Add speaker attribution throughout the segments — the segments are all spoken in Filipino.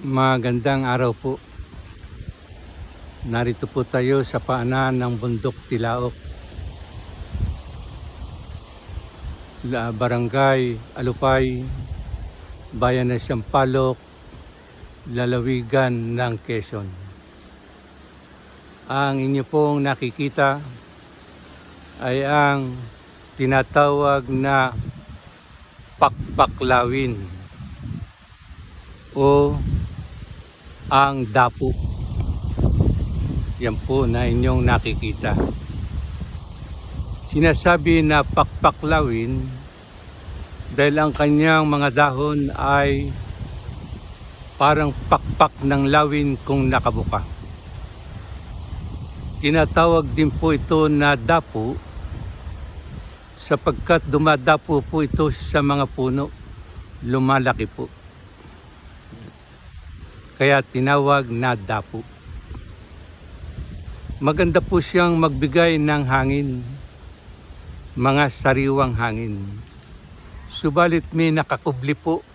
Speaker 1: Magandang araw po. Narito po tayo sa paanan ng bundok Tilaok, Barangay Alupay, Bayan ng Sampaloc, lalawigan ng Quezon. Ang inyo pong nakikita ay ang tinatawag na pakpaklawin o ang dapo. Yan po na inyong nakikita. Sinasabi na pakpaklawin dahil ang kanyang mga dahon ay parang pakpak ng lawin kung nakabuka. Tinatawag din po ito na dapo sapagkat dumadapo po ito sa mga puno, lumalaki po. Kaya tinawag na dapo. Maganda po siyang magbigay ng hangin, mga sariwang hangin. Subalit may nakakubli po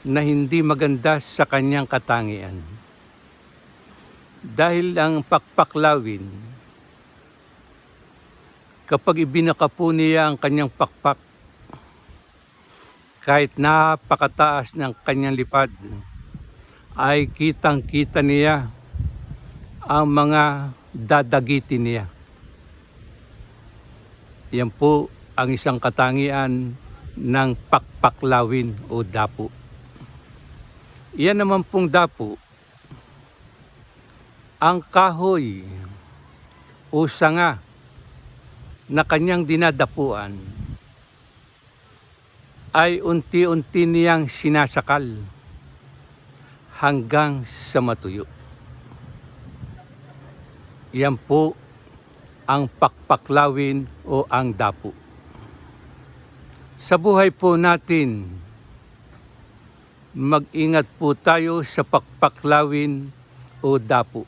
Speaker 1: na hindi maganda sa kanyang katangian. Dahil ang pakpaklawin, kapag ibinaka po niya ang kanyang pakpak, kahit napakataas ng kanyang lipad, ay kitang-kita niya ang mga dadagitin niya. Yan po ang isang katangian ng pakpaklawin o dapo. Yan naman pong dapo, ang kahoy o sanga na kanyang dinadapuan ay unti-unti niyang sinasakal hanggang sa matuyo. Yan po ang pakpaklawin o ang dapo. Sa buhay po natin, mag-ingat po tayo sa pakpaklawin o dapo.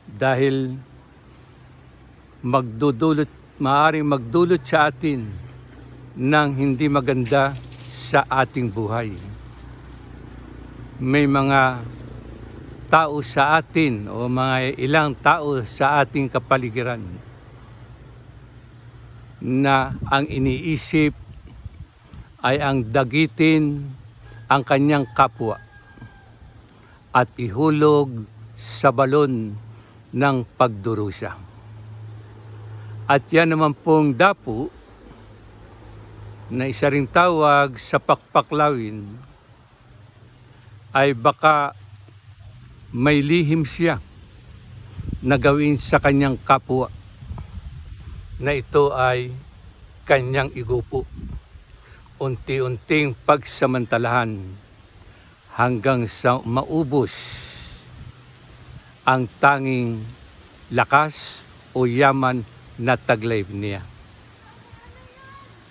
Speaker 1: Dahil maaaring magdulot sa atin ng hindi maganda sa ating buhay. May mga tao sa atin o mga ilang tao sa ating kapaligiran na ang iniisip ay ang dagitin ang kanyang kapwa at ihulog sa balon ng pagdurusa. At yan naman pong dapo na isa ring tawag sa pakpaklawin ay baka may lihim siya na gawin sa kanyang kapwa na ito ay kanyang igupo. Unti-unting pagsamantalahan hanggang sa maubos ang tanging lakas o yaman na taglay niya.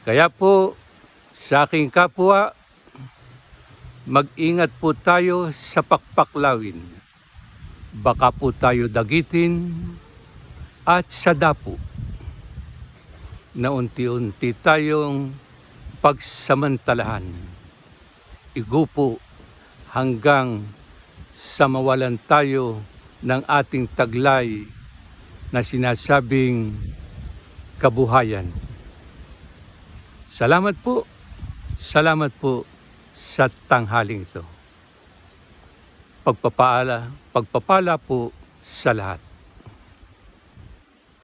Speaker 1: Kaya po sa aking kapwa, mag-ingat po tayo sa pakpaklawin. Baka po tayo dagitin at sa dapo na unti-unti tayong pagsamantalahan. Igupo hanggang sa mawalan tayo ng ating taglay na sinasabing kabuhayan. Salamat po sa tanghaling ito. Pagpapala po sa lahat.